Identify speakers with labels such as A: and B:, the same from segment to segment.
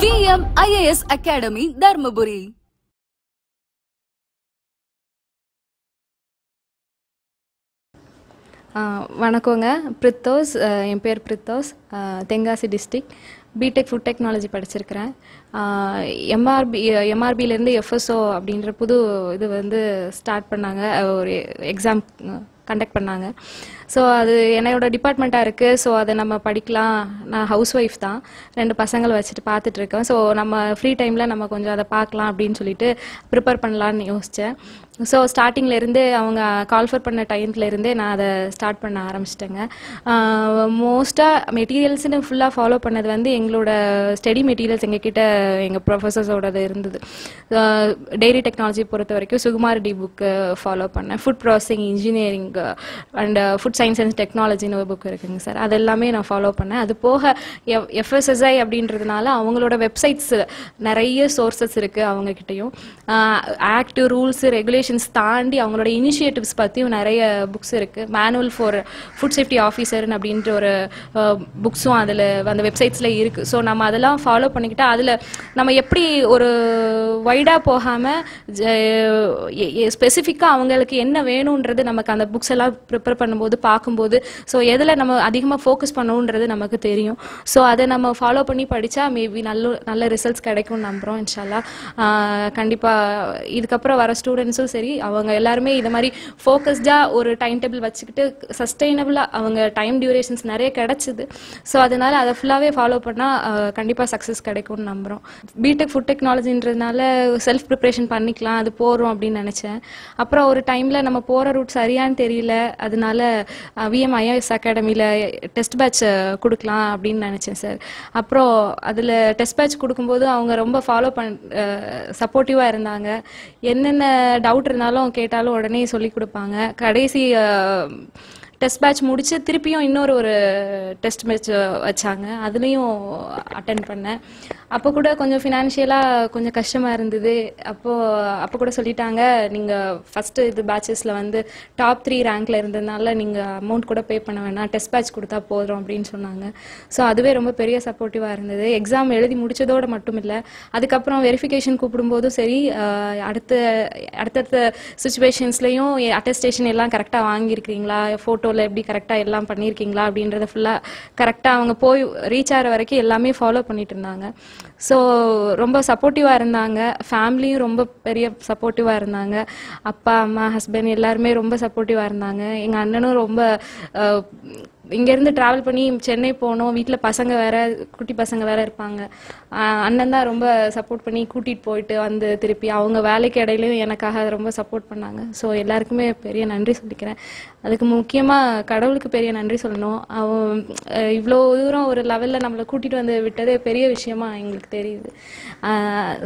A: VM IAS Academy, Dharmaburi.
B: வணக்கங்க. பிரித்தோஸ், என் பேர் Prithos. Tenkasi district. BTech food technology படிச்சிருக்கிறேன். எம்ஆர்பிலேருந்து எஃப்எஸ்ஓ அப்படின்ற புது இது வந்து ஸ்டார்ட் பண்ணாங்க. ஒரு எக்ஸாம் கண்டக்ட் பண்ணாங்க. ஸோ அது என்னோட டிபார்ட்மெண்ட்டாக இருக்குது. ஸோ அதை நம்ம படிக்கலாம். நான் ஹவுஸ் ஒய்ஃப் தான், 2 பசங்களை வச்சுட்டு பார்த்துட்ருக்கேன். ஸோ நம்ம ஃப்ரீ டைமில் நம்ம கொஞ்சம் அதை பார்க்கலாம் அப்படின்னு சொல்லிட்டு ப்ரிப்பேர் பண்ணலான்னு யோசித்தேன். ஸோ ஸ்டார்டிங்லேருந்தே அவங்க கால்ஃபர் பண்ண டைம்லேருந்தே நான் அதை ஸ்டார்ட் பண்ண ஆரம்பிச்சிட்டேங்க. மோஸ்ட்டாக மெட்டீரியல்ஸ்னு ஃபுல்லாக ஃபாலோ பண்ணது வந்து எங்களோட ஸ்டடி மெட்டீரியல்ஸ் எங்ககிட்ட எங்கள் ப்ரொஃபஸர்ஸோடது இருந்தது. டெய்ரி டெக்னாலஜி பொறுத்த வரைக்கும் சுகுமார் டி புக்கு ஃபாலோ பண்ணேன். Food processing engineering and food science and டெக்னாலஜின்னு ஒரு புக் இருக்குங்க சார். அது எல்லாமே நான் ஃபாலோ பண்ணேன். அது போக எஃப்எஸ்எஸ்ஐ அப்படின்றதுனால அவங்களோட வெப்சைட்ஸ் நிறைய சோர்சஸ் இருக்குது அவங்கக்கிட்டையும். ஆக்ட், ரூல்ஸ், ரெகுலேஷன்ஸ் தாண்டி அவங்களோட இனிஷியேட்டிவ்ஸ் பற்றியும் நிறைய புக்ஸ் இருக்குது. மேனுவல் ஃபார் ஃபுட் சேஃப்டி ஆஃபீஸர்னு அப்படின்ற ஒரு புக்ஸும் அதில் அந்த வெப்சைட்ஸில் இருக்குது. ஸோ நம்ம அதெல்லாம் ஃபாலோ பண்ணிக்கிட்டா அதில் நம்ம எப்படி ஒரு வைடாக போகாமல் ஸ்பெசிஃபிக்காக அவங்களுக்கு என்ன வேணுன்றது நமக்கு அந்த புக்ஸ் எல்லாம் ப்ரிப்பேர் பண்ணும்போது பார்க்கும்போது ஸோ எதில் நம்ம அதிகமாக ஃபோக்கஸ் பண்ணணுன்றது நமக்கு தெரியும். ஸோ அதை நம்ம ஃபாலோ பண்ணி படித்தா மேபி நல்ல ரிசல்ட்ஸ் கிடைக்கும்னு நம்புகிறோம். இன்ஷால்லா கண்டிப்பாக இதுக்கப்புறம் வர ஸ்டூடெண்ட்ஸும் சரி, அவங்க எல்லாருமே இது மாதிரி ஃபோக்கஸ்டாக ஒரு டைம் டேபிள் வச்சுக்கிட்டு சஸ்டெயினபிளாக அவங்க டைம் டியூரேஷன்ஸ் நிறைய கிடச்சிது. ஸோ அதனால் அதை ஃபுல்லாகவே ஃபாலோ பண்ணால் கண்டிப்பாக சக்ஸஸ் கிடைக்கும்னு நம்புகிறோம். பிடெக் ஃபுட் டெக்னாலஜின்றதுனால செல்ஃப் ப்ரிப்ரேஷன் பண்ணிக்கலாம், அது போகிறோம் அப்படின்னு நினச்சேன். அப்புறம் ஒரு டைமில் நம்ம போகிற ரூட் சரியான்னு தெரியல. அதனால VM IAS அகாடமியில் டெஸ்ட் பேட்ச் கொடுக்கலாம் அப்படின்னு நினச்சேன் சார். அப்புறம் அதில் டெஸ்ட் பேட்ச் கொடுக்கும்போது அவங்க ரொம்ப சப்போர்ட்டிவாக இருந்தாங்க. என்னென்ன டவுட் இருந்தாலும் கேட்டாலும் உடனே சொல்லி கொடுப்பாங்க. கடைசி டெஸ்ட் பேட்ச் முடித்து திருப்பியும் இன்னொரு டெஸ்ட் பேட்ச் வச்சாங்க. அதுலேயும் அட்டென்ட் பண்ணேன். அப்போ கூட கொஞ்சம் ஃபினான்ஷியலாக கொஞ்சம் கஷ்டமாக இருந்தது. அப்போ கூட சொல்லிட்டாங்க, நீங்கள் ஃபஸ்ட்டு இது பேட்சஸில் வந்து டாப் 3 ரேங்க்கில் இருந்ததுனால நீங்கள் அமௌண்ட் கூட பே பண்ண வேணாம், டெஸ்ட் பேட்ச் கொடுத்தா போதும் அப்படின்னு சொன்னாங்க. ஸோ அதுவே ரொம்ப பெரிய சப்போர்ட்டிவாக இருந்தது. எக்ஸாம் எழுதி முடித்ததோடு மட்டும் இல்லை, அதுக்கப்புறம் வெரிஃபிகேஷன் கூப்பிடும்போதும் சரி, அடுத்தடுத்த சுச்சுவேஷன்ஸ்லையும் அட்டஸ்டேஷன் எல்லாம் கரெக்டாக வாங்கியிருக்கிறீங்களா, ஃபோட்டோவில் எப்படி கரெக்டாக எல்லாம் பண்ணியிருக்கீங்களா அப்படின்றத ஃபுல்லாக கரெக்டாக அவங்க போய் ரீச் ஆகிற வரைக்கும் எல்லாமே ஃபாலோ பண்ணிட்டு இருந்தாங்க. ஸோ ரொம்ப சப்போர்ட்டிவாக இருந்தாங்க. ஃபேமிலியும் ரொம்ப பெரிய சப்போர்ட்டிவாக இருந்தாங்க. அப்பா, அம்மா, ஹஸ்பண்ட் எல்லாருமே ரொம்ப சப்போர்ட்டிவாக இருந்தாங்க. எங்கள் அண்ணனும் ரொம்ப இங்கேருந்து ட்ராவல் பண்ணி சென்னை போகணும், வீட்டில் பசங்க வேறு, குட்டி பசங்க வேறு இருப்பாங்க. அண்ணன் தான் ரொம்ப சப்போர்ட் பண்ணி கூட்டிகிட்டு போயிட்டு வந்து திருப்பி அவங்க வேலைக்கு இடையிலையும் எனக்காக ரொம்ப சப்போர்ட் பண்ணாங்க. ஸோ எல்லாருக்குமே பெரிய நன்றி சொல்லிக்கிறேன். அதுக்கு முக்கியமாக கடவுளுக்கு பெரிய நன்றி சொல்லணும். இவ்வளோ தூரம் ஒரு லெவலில் நம்மளை கூட்டிகிட்டு வந்து விட்டதே பெரிய விஷயமா எங்களுக்கு தெரியுது.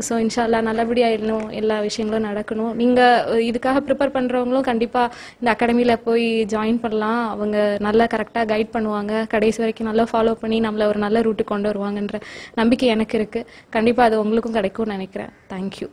B: ஸோ இன்ஷால்லா நல்லபடியாக இன்னும் எல்லா விஷயங்களும் நடக்கணும். நீங்கள் இதுக்காக ப்ரிப்பேர் பண்ணுறவங்களும் கண்டிப்பாக இந்த அகாடமியில் போய் ஜாயின் பண்ணலாம். அவங்க நல்லா கரெக்டாக கைட் பண்ணுவாங்க. கடைசி வரைக்கும் நல்லா ஃபாலோ பண்ணி நம்மளை ஒரு நல்ல ரூட்டுக்கு கொண்டு வருவாங்கன்ற நம்பிக்கை எனக்கு இருக்குது. கண்டிப்பாக அது உங்களுக்கும் கிடைக்கும்னு நினைக்கிறேன். தேங்க்யூ.